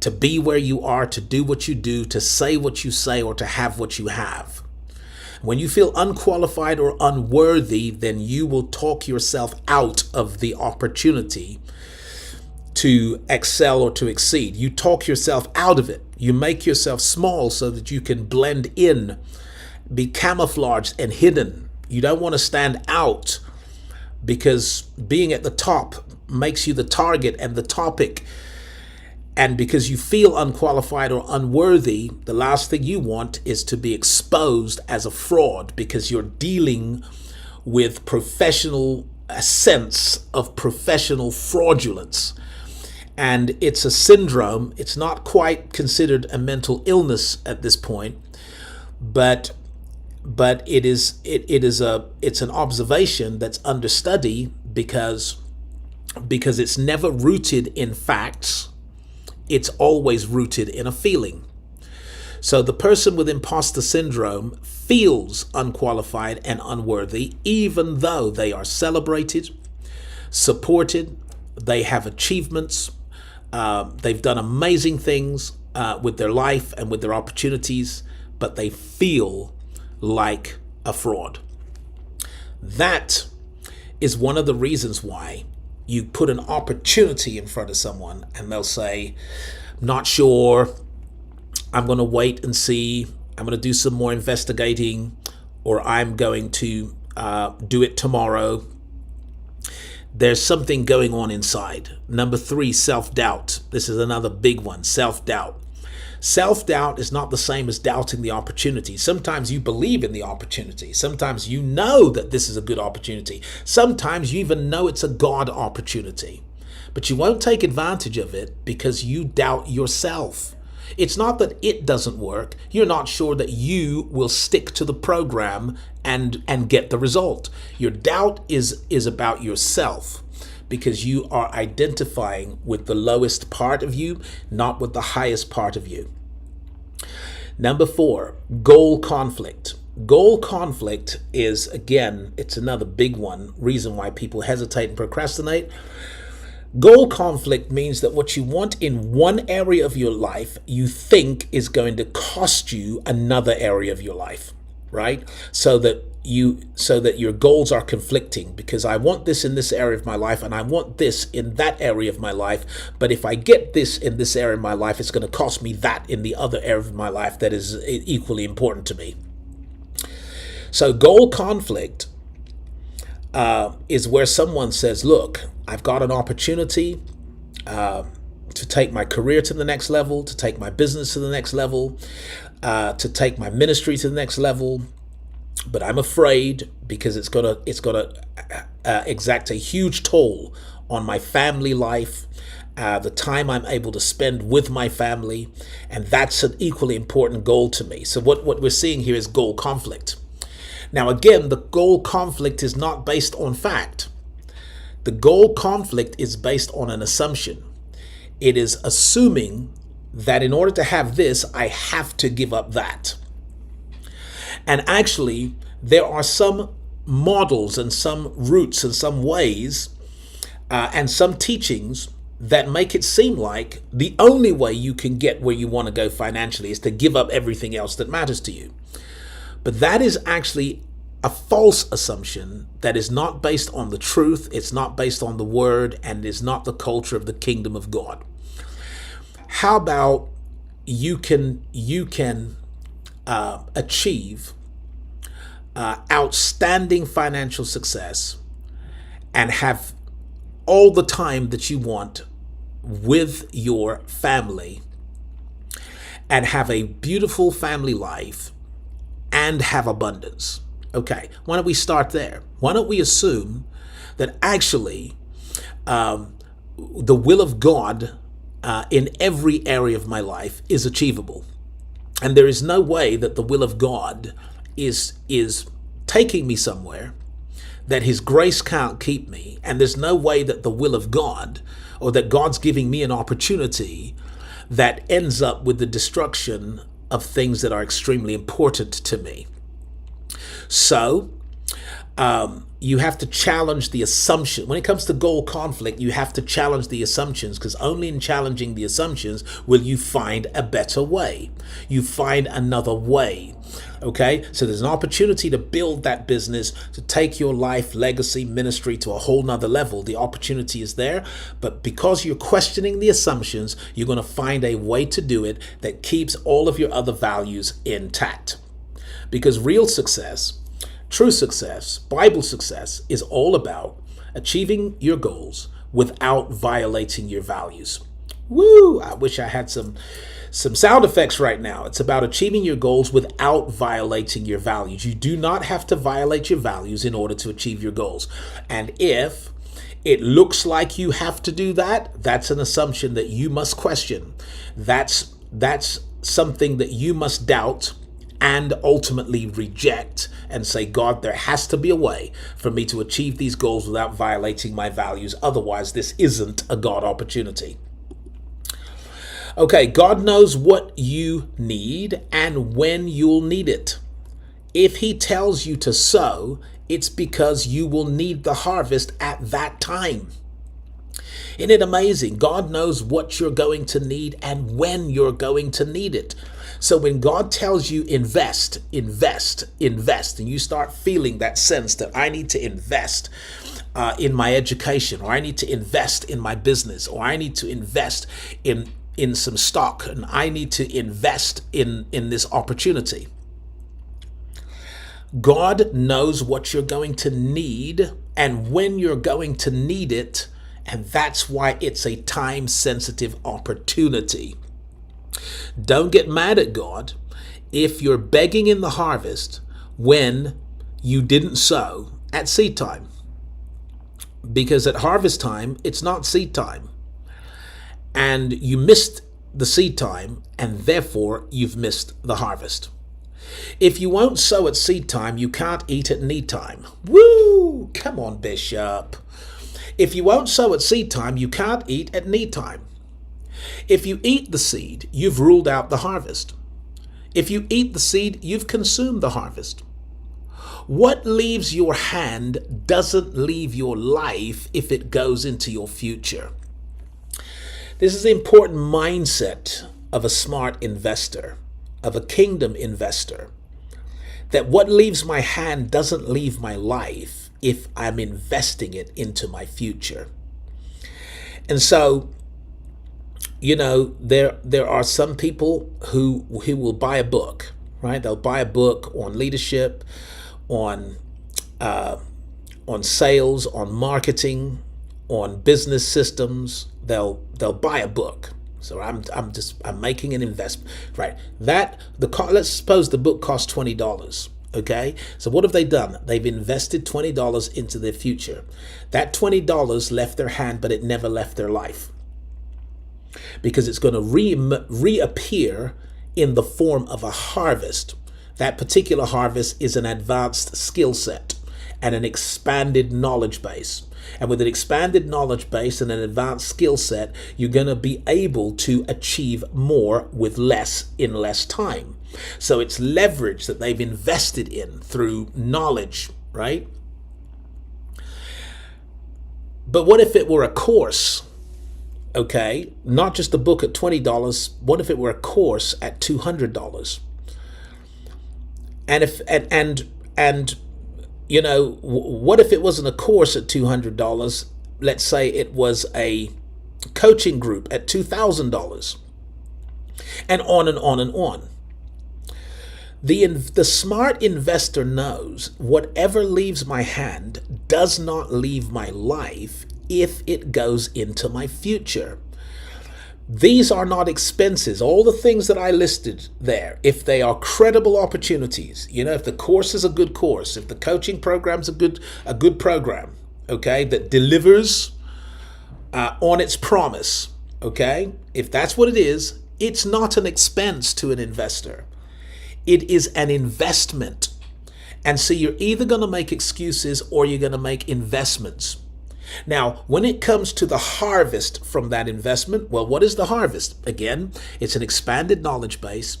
to be where you are, to do what you do, to say what you say, or to have what you have. When you feel unqualified or unworthy, then you will talk yourself out of the opportunity to excel or to exceed. You talk yourself out of it. You make yourself small so that you can blend in, be camouflaged and hidden. You don't want to stand out because being at the top makes you the target and the topic. And because you feel unqualified or unworthy, the last thing you want is to be exposed as a fraud, because you're dealing with a sense of professional fraudulence. And it's a syndrome. It's not quite considered a mental illness at this point, but it's an observation that's under study because it's never rooted in facts. It's always rooted in a feeling. So the person with imposter syndrome feels unqualified and unworthy, even though they are celebrated, supported, they have achievements, they've done amazing things with their life and with their opportunities, but they feel like a fraud. That is one of the reasons why you put an opportunity in front of someone and they'll say, not sure, I'm going to wait and see, I'm going to do some more investigating, or I'm going to do it tomorrow. There's something going on inside. Number 3, self-doubt. This is another big one, self-doubt. Self-doubt is not the same as doubting the opportunity. Sometimes you believe in the opportunity. Sometimes you know that this is a good opportunity. Sometimes you even know it's a God opportunity. But you won't take advantage of it because you doubt yourself. It's not that it doesn't work. You're not sure that you will stick to the program and get the result. Your doubt is about yourself, because you are identifying with the lowest part of you, not with the highest part of you. Number 4, goal conflict. Goal conflict is, again, it's another big one, reason why people hesitate and procrastinate. Goal conflict means that what you want in one area of your life, you think is going to cost you another area of your life, right? So that your goals are conflicting, because I want this in this area of my life and I want this in that area of my life. But if I get this in this area of my life, it's going to cost me that in the other area of my life that is equally important to me. So goal conflict is where someone says, look, I've got an opportunity to take my career to the next level, to take my business to the next level, to take my ministry to the next level. But I'm afraid because it's gonna exact a huge toll on my family life, the time I'm able to spend with my family, and that's an equally important goal to me. So what we're seeing here is goal conflict. Now again, the goal conflict is not based on fact. The goal conflict is based on an assumption. It is assuming that in order to have this, I have to give up that. And actually, there are some models and some routes and some ways and some teachings that make it seem like the only way you can get where you want to go financially is to give up everything else that matters to you. But that is actually a false assumption that is not based on the truth, it's not based on the word, and is not the culture of the kingdom of God. How about you can achieve outstanding financial success and have all the time that you want with your family and have a beautiful family life and have abundance? Okay, why don't we start there? Why don't we assume that actually the will of God in every area of my life is achievable? And there is no way that the will of God is taking me somewhere that his grace can't keep me. And there's no way that the will of God, or that God's giving me an opportunity that ends up with the destruction of things that are extremely important to me. So You have to challenge the assumption. When it comes to goal conflict, you have to challenge the assumptions, because only in challenging the assumptions will you find a better way. You find another way. Okay, so there's an opportunity to build that business, to take your life, legacy, ministry to a whole nother level. The opportunity is there, but because you're questioning the assumptions, you're going to find a way to do it that keeps all of your other values intact. Because real success, true success, Bible success is all about achieving your goals without violating your values. Woo! I wish I had some sound effects right now. It's about achieving your goals without violating your values. You do not have to violate your values in order to achieve your goals. And if it looks like you have to do that, that's an assumption that you must question. That's something that you must doubt and ultimately reject and say, God, there has to be a way for me to achieve these goals without violating my values. Otherwise, this isn't a God opportunity. Okay, God knows what you need and when you'll need it. If he tells you to sow, it's because you will need the harvest at that time. Isn't it amazing? God knows what you're going to need and when you're going to need it. So when God tells you invest, invest, invest, and you start feeling that sense that I need to invest in my education, or I need to invest in my business, or I need to invest in some stock, and I need to invest in this opportunity. God knows what you're going to need and when you're going to need it, and that's why it's a time-sensitive opportunity. Don't get mad at God if you're begging in the harvest when you didn't sow at seed time. Because at harvest time, it's not seed time. And you missed the seed time, and therefore you've missed the harvest. If you won't sow at seed time, you can't eat at need time. Woo! Come on, Bishop. If you won't sow at seed time, you can't eat at need time. If you eat the seed, you've ruled out the harvest. If you eat the seed, you've consumed the harvest. What leaves your hand doesn't leave your life if it goes into your future. This is the important mindset of a smart investor, of a kingdom investor, that what leaves my hand doesn't leave my life if I'm investing it into my future. And so, you know, there are some people who will buy a book, right? They'll buy a book on leadership, on sales, on marketing, on business systems. They'll buy a book. So I'm making an investment, right? Let's suppose the book costs $20. Okay, so what have they done? They've invested $20 into their future. That $20 left their hand, but it never left their life, because it's going to reappear in the form of a harvest. That particular harvest is an advanced skill set and an expanded knowledge base. And with an expanded knowledge base and an advanced skill set, you're going to be able to achieve more with less in less time. So it's leverage that they've invested in through knowledge, right? But what if it were a course? Okay, not just a book at $20. What if it were a course at $200? And you know, what if it wasn't a course at $200? Let's say it was a coaching group at $2,000, and on and on and on. The smart investor knows whatever leaves my hand does not leave my life if it goes into my future. These are not expenses. All the things that I listed there, if they are credible opportunities, you know, if the course is a good course, if the coaching program's a good program, okay, that delivers on its promise, okay, if that's what it is, it's not an expense to an investor. It is an investment. And so you're either going to make excuses or you're going to make investments. Now, when it comes to the harvest from that investment, well, what is the harvest? Again, it's an expanded knowledge base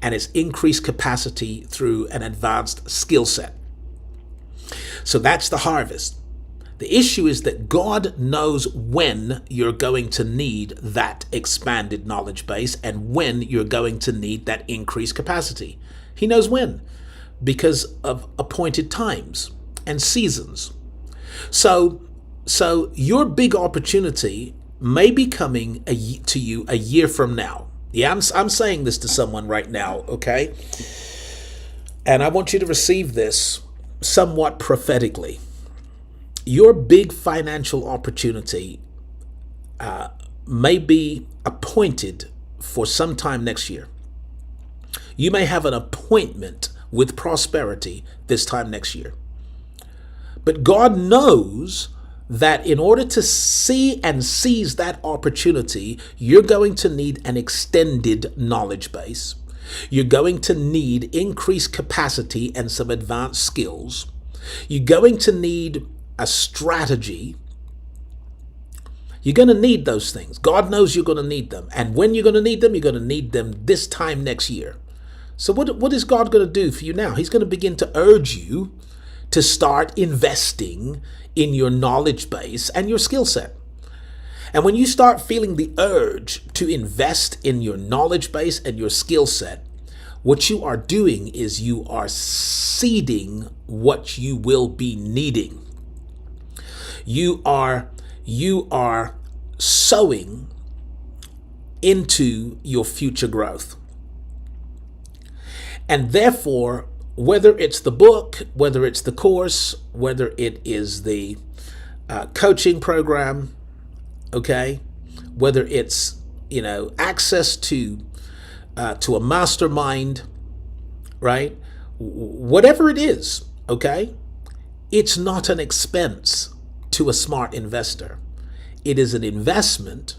and it's increased capacity through an advanced skill set. So that's the harvest. The issue is that God knows when you're going to need that expanded knowledge base and when you're going to need that increased capacity. He knows when, because of appointed times and seasons. So your big opportunity may be coming to you a year from now. Yeah, I'm saying this to someone right now, okay? And I want you to receive this somewhat prophetically. Your big financial opportunity may be appointed for some time next year. You may have an appointment with prosperity this time next year. But God knows that in order to see and seize that opportunity, you're going to need an extended knowledge base. You're going to need increased capacity and some advanced skills. You're going to need a strategy. You're going to need those things. God knows you're going to need them. And when you're going to need them, you're going to need them this time next year. So what is God going to do for you now? He's going to begin to urge you to start investing in your knowledge base and your skill set. And when you start feeling the urge to invest in your knowledge base and your skill set, what you are doing is you are seeding what you will be needing. You are sowing into your future growth. And therefore, whether it's the book, whether it's the course, whether it is the coaching program, okay, whether it's access to a mastermind, right? Whatever it is, okay, it's not an expense to a smart investor. It is an investment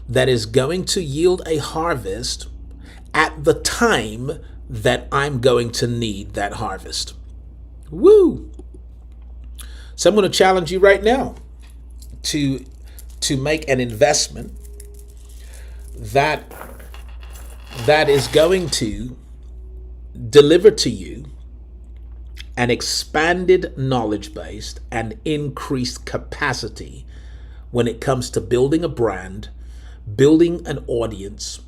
that is going to yield a harvest at the time that I'm going to need that harvest. Woo! So I'm going to challenge you right now to make an investment that is going to deliver to you an expanded knowledge base and increased capacity when it comes to building a brand, building an audience,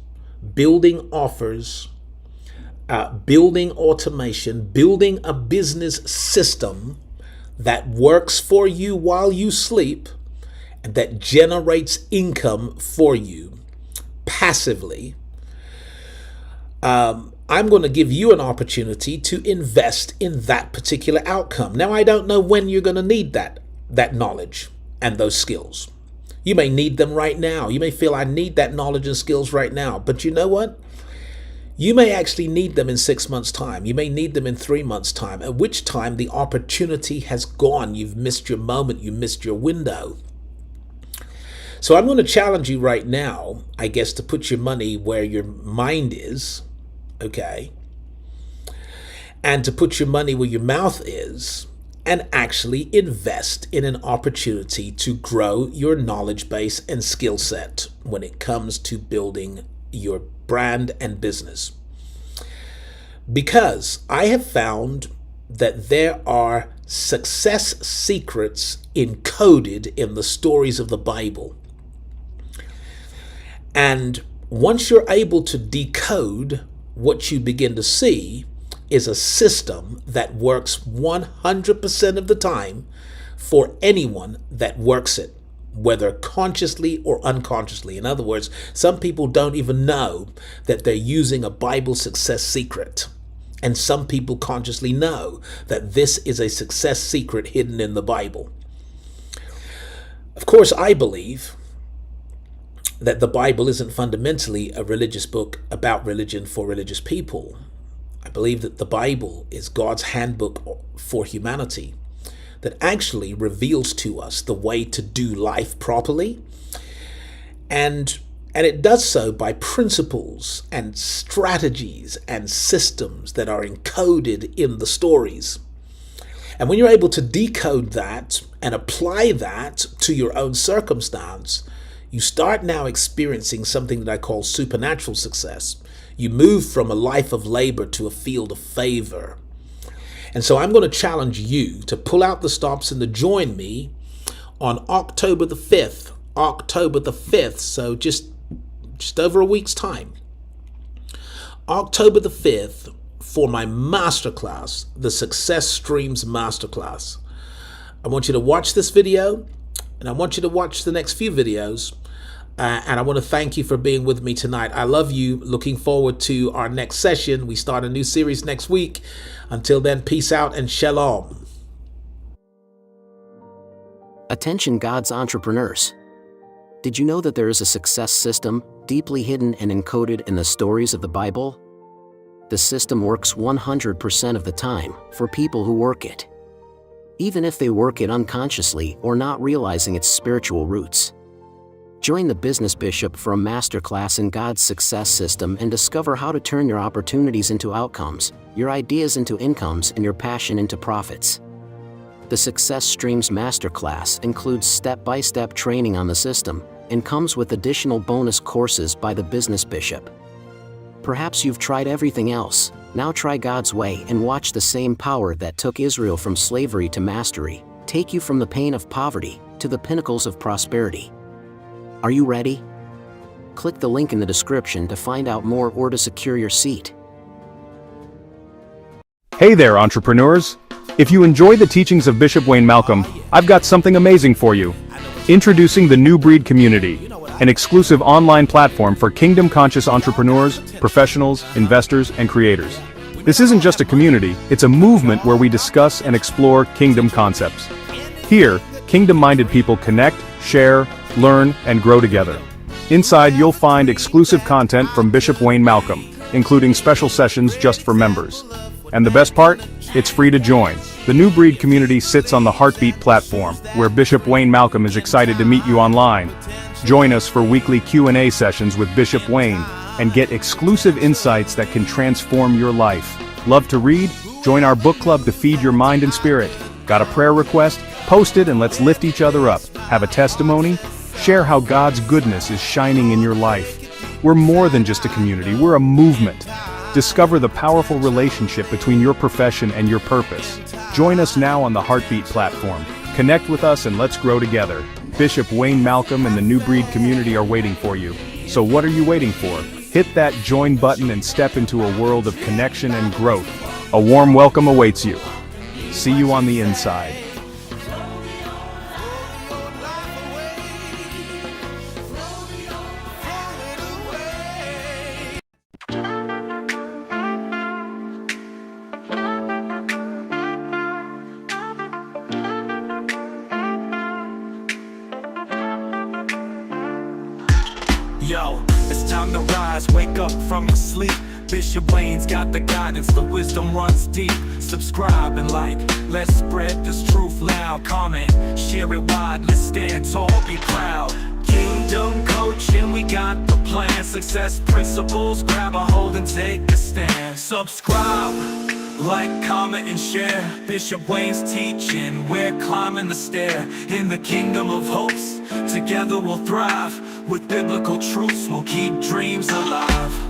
building offers, building automation, building a business system that works for you while you sleep and that generates income for you passively. I'm going to give you an opportunity to invest in that particular outcome. Now, I don't know when you're going to need that knowledge and those skills. You may need them right now. You may feel I need that knowledge and skills right now. But you know what? You may actually need them in 6 months' time. You may need them in 3 months' time, at which time the opportunity has gone. You've missed your moment. You missed your window. So I'm going to challenge you right now, I guess, to put your money where your mind is, okay? And to put your money where your mouth is and actually invest in an opportunity to grow your knowledge base and skill set when it comes to building your brand and business. Because I have found that there are success secrets encoded in the stories of the Bible. And once you're able to decode, what you begin to see is a system that works 100% of the time for anyone that works it, whether consciously or unconsciously. In other words, some people don't even know that they're using a Bible success secret. And some people consciously know that this is a success secret hidden in the Bible. Of course, I believe that the Bible isn't fundamentally a religious book about religion for religious people. I believe that the Bible is God's handbook for humanity that actually reveals to us the way to do life properly. And it does so by principles and strategies and systems that are encoded in the stories. And when you're able to decode that and apply that to your own circumstance, you start now experiencing something that I call supernatural success. You move from a life of labor to a field of favor. And so I'm going to challenge you to pull out the stops and to join me on October the 5th. October the 5th, so just over a week's time. October the 5th for my masterclass, the Success Streams Masterclass. I want you to watch this video, and I want you to watch the next few videos. And I want to thank you for being with me tonight. I love you. Looking forward to our next session. We start a new series next week. Until then, peace out and shalom. Attention, God's entrepreneurs. Did you know that there is a success system deeply hidden and encoded in the stories of the Bible? The system works 100% of the time for people who work it, even if they work it unconsciously or not realizing its spiritual roots. Join the Business Bishop for a masterclass in God's success system and discover how to turn your opportunities into outcomes, your ideas into incomes, and your passion into profits. The Success Streams Masterclass includes step-by-step training on the system and comes with additional bonus courses by the Business Bishop. Perhaps you've tried everything else. Now try God's way and watch the same power that took Israel from slavery to mastery take you from the pain of poverty to the pinnacles of prosperity. Are you ready? Click the link in the description to find out more or to secure your seat. Hey there, entrepreneurs! If you enjoy the teachings of Bishop Wayne Malcolm, I've got something amazing for you. Introducing the New Breed Community, an exclusive online platform for kingdom-conscious entrepreneurs, professionals, investors, and creators. This isn't just a community, it's a movement where we discuss and explore kingdom concepts. Here, kingdom-minded people connect, share, learn, and grow together. Inside, you'll find exclusive content from Bishop Wayne Malcolm, including special sessions just for members. And the best part? It's free to join. The New Breed Community sits on the Heartbeat platform, where Bishop Wayne Malcolm is excited to meet you online. Join us for weekly Q&A sessions with Bishop Wayne and get exclusive insights that can transform your life. Love to read? Join our book club to feed your mind and spirit. Got a prayer request? Post it and let's lift each other up. Have a testimony? Share how God's goodness is shining in your life. We're more than just a community, we're a movement. Discover the powerful relationship between your profession and your purpose. Join us now on the Heartbeat platform. Connect with us and let's grow together. Bishop Wayne Malcolm and the New Breed Community are waiting for you. So what are you waiting for? Hit that join button and step into a world of connection and growth. A warm welcome awaits you. See you on the inside. Yo, it's time to rise, wake up from your sleep. Bishop Wayne's got the guidance, the wisdom runs deep. Subscribe and like, let's spread this truth loud. Comment, share it wide, let's stand tall, be proud. Kingdom coaching, we got the plan. Success principles, grab a hold and take a stand. Subscribe, like, comment and share. Bishop Wayne's teaching, we're climbing the stair. In the kingdom of hopes, together we'll thrive. With biblical truths, we'll keep dreams alive.